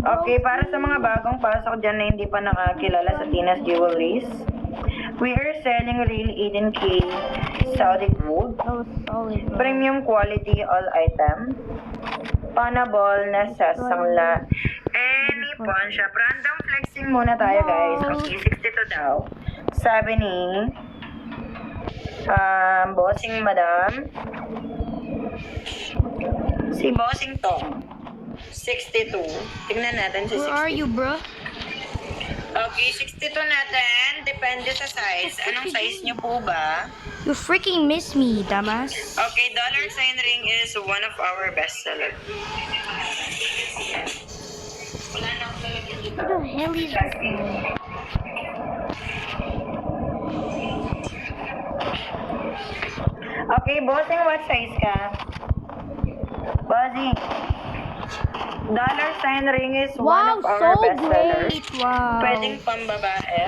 Okay, para sa mga bagong pasok dyan na hindi pa nakakilala sa Tina's Jewelries, we are selling real Eden K Saudi gold, premium quality all item, panabol na sa sangla, any pawn shop. Random flexing muna tayo guys. Okay, 62 daw. Sabi ni Bossing Madam, si Bossing Tom, 62. Tingnan natin si 62. Where are you, bro? Okay, 62 natin. Depende sa size. Anong size nyo po ba? You freaking miss me, dumbass. Okay, dollar sign ring is one of our bestseller. What the hell is this? Okay, bossing, what size ka? Bossing. Dollar sign ring is one Wow, of our so bestsellers. great! Wow. Pwedeng pambabae,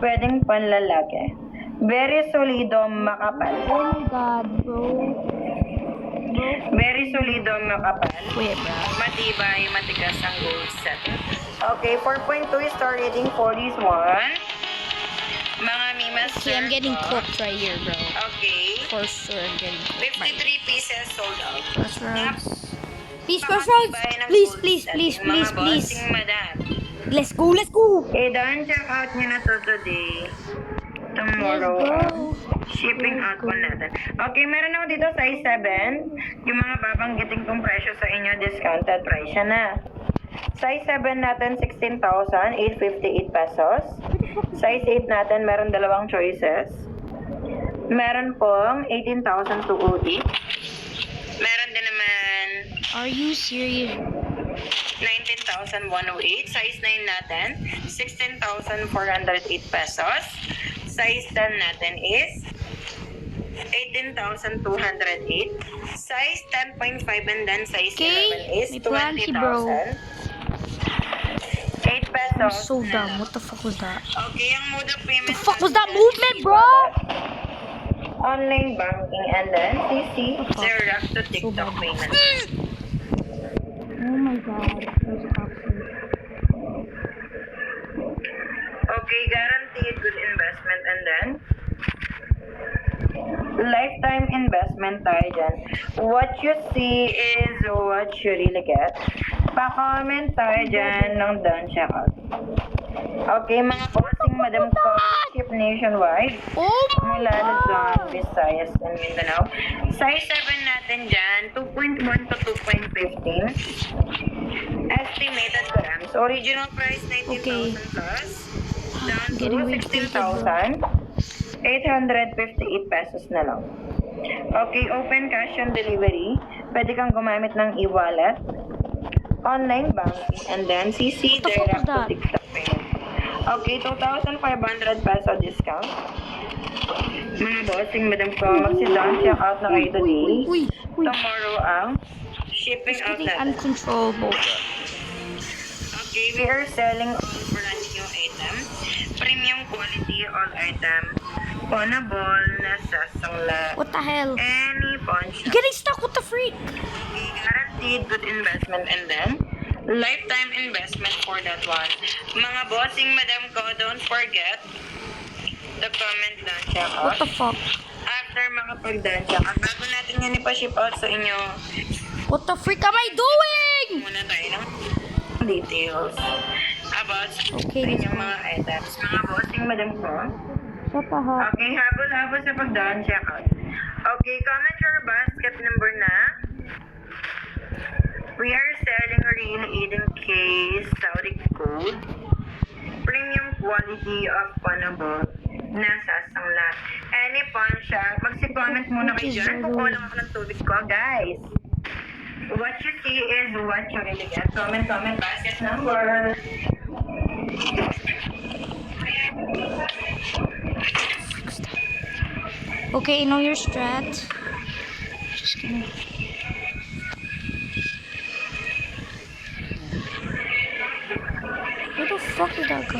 pwedeng panlalaki. Very solido, makapal. Oh my god, bro. Very solido, makapal. Wait, bro. Matibay, matigas ang gold set. Okay, 4.2 star rating for this one. Mga mimas, Okay, I'm getting cooked right here, bro. Okay. For sure, I'm getting cooked. 53 pieces sold out. Crossroads. Please, crossroads. Please, please, please, please, please. Bossing madam. Let's go, let's go. Done, check out nyo na to today. Tomorrow. Let's go. Shipping out po natin. Okay, meron ako dito size 7. Yung mga babanggiting kong presyo sa inyo, discounted price siya na. Size 7 natin, 16,858 pesos. Size 8 natin, meron dalawang choices. Meron pong 18,208. Meron din naman Are you serious? 19,108. Size 9 natin, 16,408 pesos. Size 10 natin is 18,208. Size 10.5 and then size Okay, 11 is may plan si bro. 20,000. 8 pesos. I'm so dumb. What the fuck was that? Okay, ang mode of payment. The fuck was that movement, bro? Online banking and then CC What the fuck? direct to So TikTok bad. payment. Oh my god. That's toxic. Okay, guaranteed good investment and then lifetime investment tayo dyan. What you see is what you really get. Pa-comment tayo dyan ng done checkout. Okay, mga bossing madam ko, ship nationwide. Oh my Mula Luzon, god. Visayas, and Mindanao. Size 7 natin dyan, 2.1 to 2.15. Estimated grams. Original price, 19,000 Okay. plus. Down to Getting irritated, bro. 16,858 pesos na lang. Okay, open cash on delivery. Pwede kang gumamit ng e-wallet, online banking, and then CC What the fuck direct was to that? TikTok payment. Okay, 2,500 peso discount. Mga bossing, madam ko, magsi-down check out na kayo today. Uy. Tomorrow ang shipping It's out getting natin. uncontrollable. Okay, we are selling all brand new item. Premium quality all item. Pawnable na sa sangla. What the hell? Any pawn shop. Getting stuck. What the freak? Guaranteed good investment and then lifetime investment for that one. Mga bossing madam ko, don't forget the comment down check out. What the fuck? After makapag-down check out, bago natin yan ipa-ship out sa inyo, What the freak am I doing? muna tayo ng details about sa Okay, let's inyong go. mga items. Mga bossing madam ko. Shut the heck. Okay, habol-habol sa pag-down check out. Okay, comment your basket number na. We are selling real Eden case Saudi gold. Premium quality of panabot na sasangla. Any pawn shop, magsi-comment muna kayo dyan. Kukuha lang ako ng tubig ko, guys. What you see is what you really get. Comment, basket number. Okay, know your strat. Just kidding. Where the fuck did that go?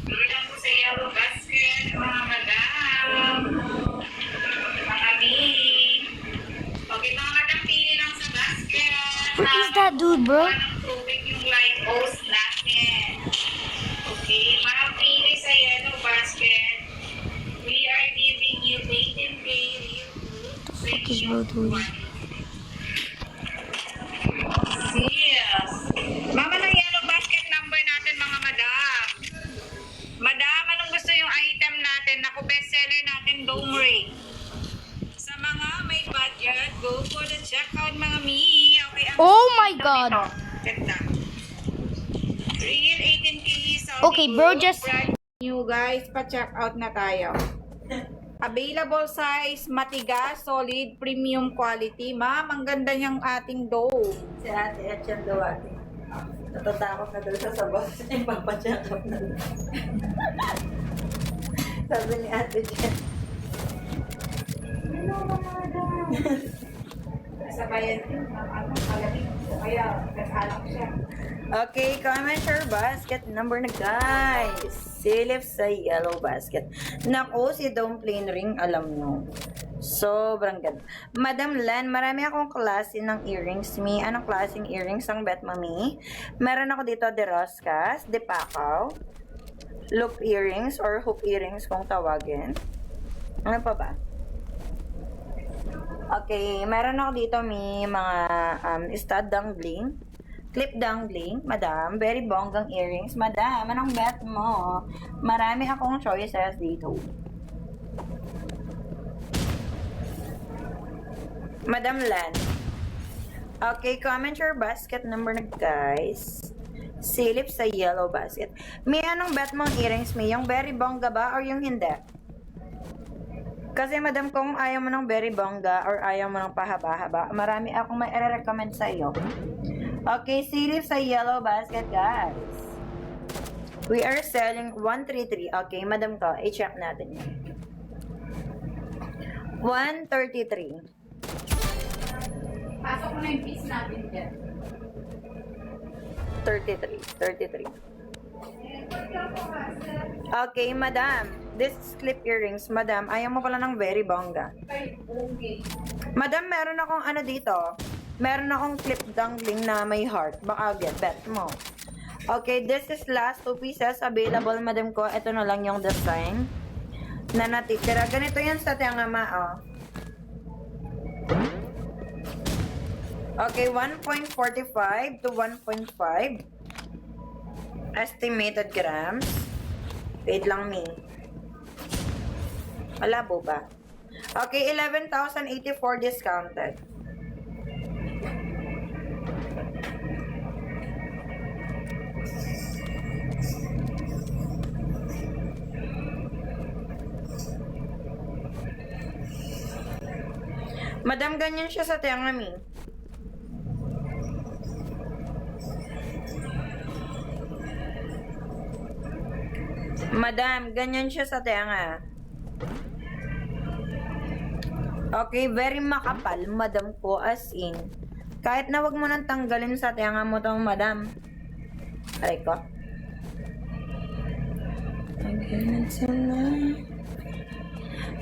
Bilang ko sa iyo, basket, mga madam. Mga B. Okay, mga madam, pili lang sa basket. Where is that dude, bro? Tubig yung light hose natin. Okay, makapili sa yellow basket. We are giving you 18K What is bro doing? Yes. Mama ng yellow basket number natin, mga madam. Madam, anong gusto yung item natin? Naku, bestseller natin, Dome Ring. Sa mga may budget, go for the checkout, mga mi. Okay, ang Oh my ito God. nito. Ganda. Real 18K Saudi Okay, bro, Gold. just- Brand new, guys. Pa-check out na tayo. Available size, matigas, solid, premium quality. Ma'am, ang ganda niyang ating dough. Si ate at yan daw ate. Natatakot na daw siya sa boss. Ipapacheck up na daw. Sabi ni ate Jen. Sabayan din, ano, kalamig. O kaya, nag-alak siya. Okay, comment your basket number na guys. Silip sa yellow basket. Naku, si Dumpling Ring, alam nyo. Sobrang ganda. Madam Len, marami akong klase ng earrings. Mi, anong klaseng earrings ang bet, mami? Meron ako dito de Roscas, de Pacao, loop earrings or hoop earrings kung tawagin. Ano pa ba? Okay, meron ako dito mga stud dangling, clip dangling, madam, very bonggang earrings. Madam, anong bet mo? Marami akong choices dito. Madam Lan. Okay, comment your basket number na guys. Silip sa yellow basket. May anong bet mong earrings, may yung very bongga ba or yung hindi? Kasi madam, kung ayaw mo ng very bongga or ayaw mo ng pahaba-haba, marami akong may recommend sa iyo. Okay, silip sa yellow basket, guys. We are selling 133. Okay, madam ko, i-check natin yun. 133. Pasok mo na yung piece natin dyan. 33. Okay, madam. This is clip earrings. Madam, ayaw mo pala ng very bongga. Ay, okay. Madam, meron akong ano dito. Meron akong clip dangling na may heart. Baka bet mo. Okay, this is last 2 pieces available, madam ko. Ito na lang yung design na natitira. Ganito yan sa tiyangama, oh. Okay, 1.45 to 1.5 estimated grams. Wait lang, me. Malabo ba? Okay, 11,084 discounted. Madam, ganyan siya sa tiyangami. Madam, ganyan siya sa tenga. Okay, very makapal, madam ko, as in. Kahit na wag mo nang tanggalin sa tenga mo tong madam. Aray ko.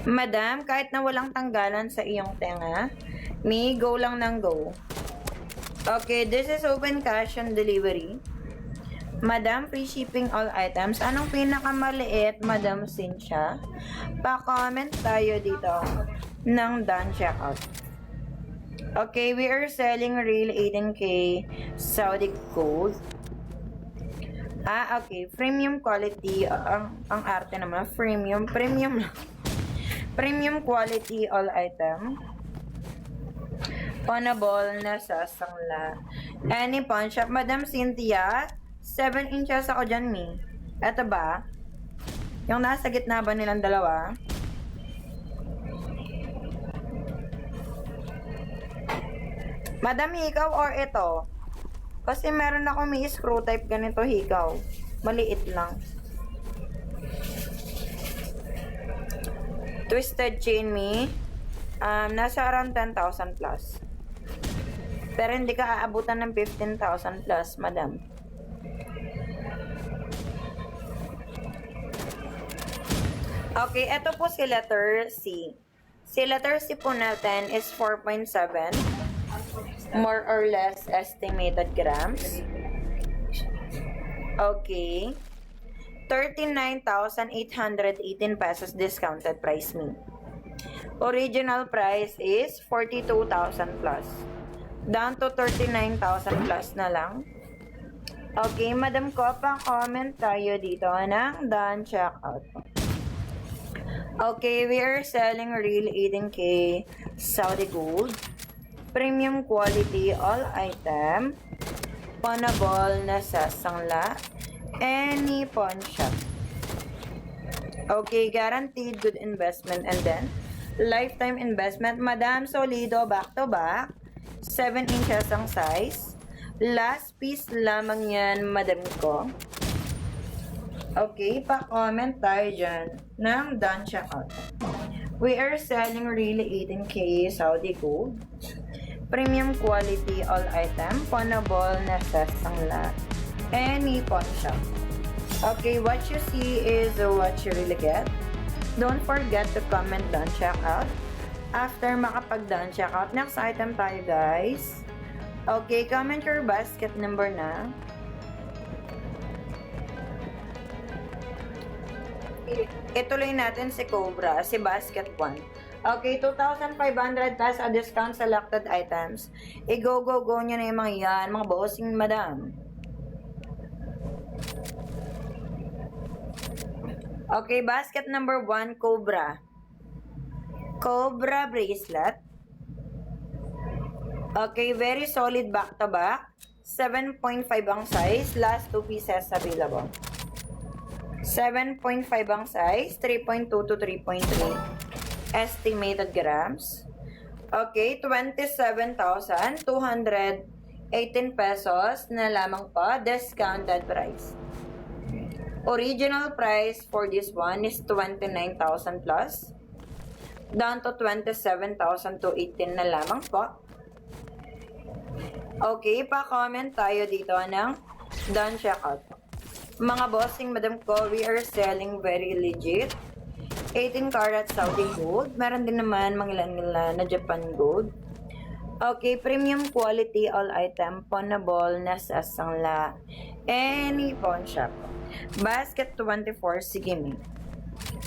Madam, kahit na walang tanggalan sa iyong tenga, may go lang ng go. Okay, this is open cash on delivery. Madam, free shipping all items. Anong pinakamaliit, Madam Cynthia? Pa-comment tayo dito ng done checkout. Okay, we are selling real 18K Saudi gold. Okay. Premium quality. Ang arte naman. Premium quality all item. Pawnable na sa sangla. Any pawn shop. Madam Cynthia, 7 inches ako dyan, mi. Eto ba? Yung nasa gitna ba nilang dalawa? Madam, hikaw or ito? Kasi meron ako may screw type ganito hikaw. Maliit lang. Twisted chain, mi. Nasa around 10,000 plus. Pero hindi ka aabutan ng 15,000 plus, madam. Okay, ito po si letter C. Si letter C po natin is 4.7. More or less estimated grams. Okay. 39,818 pesos discounted price me. Original price is 42,000 plus. Down to 39,000 plus na lang. Okay, Madam ko, pa-comment tayo dito ng done checkout. Okay, we are selling real 18K Saudi gold. Premium quality all item. Pawnable na sa sangla. Any pawn shop. Okay, guaranteed good investment and then lifetime investment. Madam, solido back to back. 7 inches ang size. Last piece lamang yan, madam ko. Okay, pa-comment tayo dyan ng done checkout. We are selling really 18K Saudi gold. Premium quality all item. Pawnable na sa sangla. Any pawn shop. Okay, what you see is what you really get. Don't forget to comment done checkout. After makapag-done checkout, next item tayo guys. Okay, comment your basket number na. Ituloy natin si Cobra, si basket 1. Okay, 2,500 plus a discount selected items. I-go nyo na yung mga yan, mga bossing madam. Okay, basket number 1, Cobra. Cobra bracelet. Okay, very solid back to back. 7.5 ang size. Last 2 pieces available. 7.5 ang size. 3.2 to 3.3. Estimated grams. Okay, 27,218 pesos na lamang pa. Discounted price. Original price for this one is 29,000 plus. Down to 27,218 na lamang po. Okay, pa-comment tayo dito ng done checkout. Mga bossing madam ko, we are selling very legit. 18 karat Saudi gold. Meron din naman mga ilan na Japan gold. Okay, premium quality all item. Pawnable na sa sangla. Any pawn shop. Basket 24, sige me.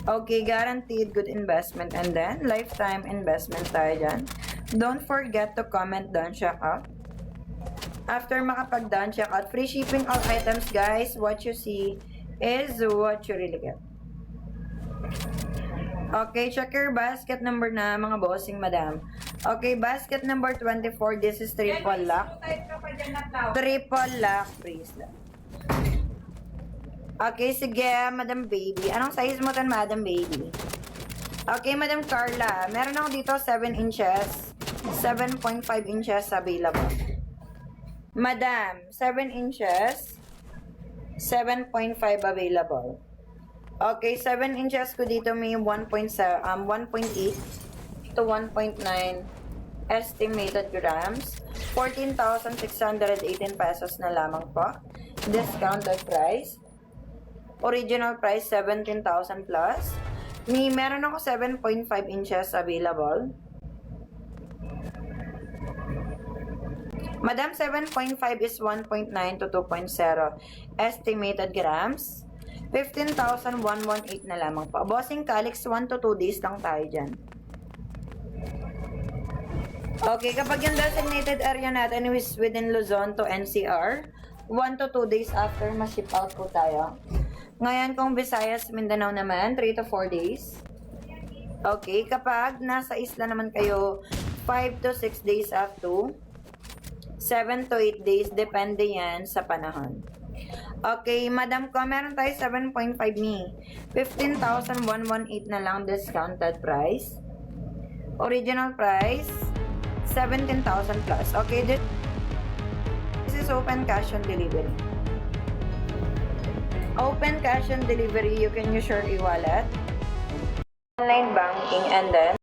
Okay, guaranteed good investment and then lifetime investment tayo dyan. Don't forget to comment done checkout. After makapag-done checkout, free shipping all items guys. What you see is what you really get. Okay, check your basket number na mga bossing madam. Okay, basket number 24. This is triple lock. Triple lock bracelet. Okay, sige, Madam Baby. Anong size mo tan, Madam Baby? Okay, Madam Carla. Meron ako dito 7 inches. 7.5 inches available. Madam, 7 inches. 7.5 available. Okay, 7 inches ko dito may 1.8 to 1.9 estimated grams. 14,618 pesos na lamang po. Discounted price. Original price 17,000 plus. Meron ako 7.5 inches available. Madam, 7.5 is 1.9 to 2.0 estimated grams. 15,118 na lamang po. Bossing Calix, 1 to 2 days lang tayo dyan. Okay, kapag yung designated area natin is within Luzon to NCR, 1 to 2 days after ma-ship out po tayo. Ngayon, kung Visayas, Mindanao naman, 3 to 4 days. Okay, kapag nasa isla naman kayo, 5 to 6 days up to 7 to 8 days, depende yan sa panahon. Okay, madam ko, meron tayo 7.5 me. 15,118 na lang discounted price. Original price, 17,000 plus. Okay, this is open cash on delivery. Open cash on delivery, you can use your e-wallet, online banking, and then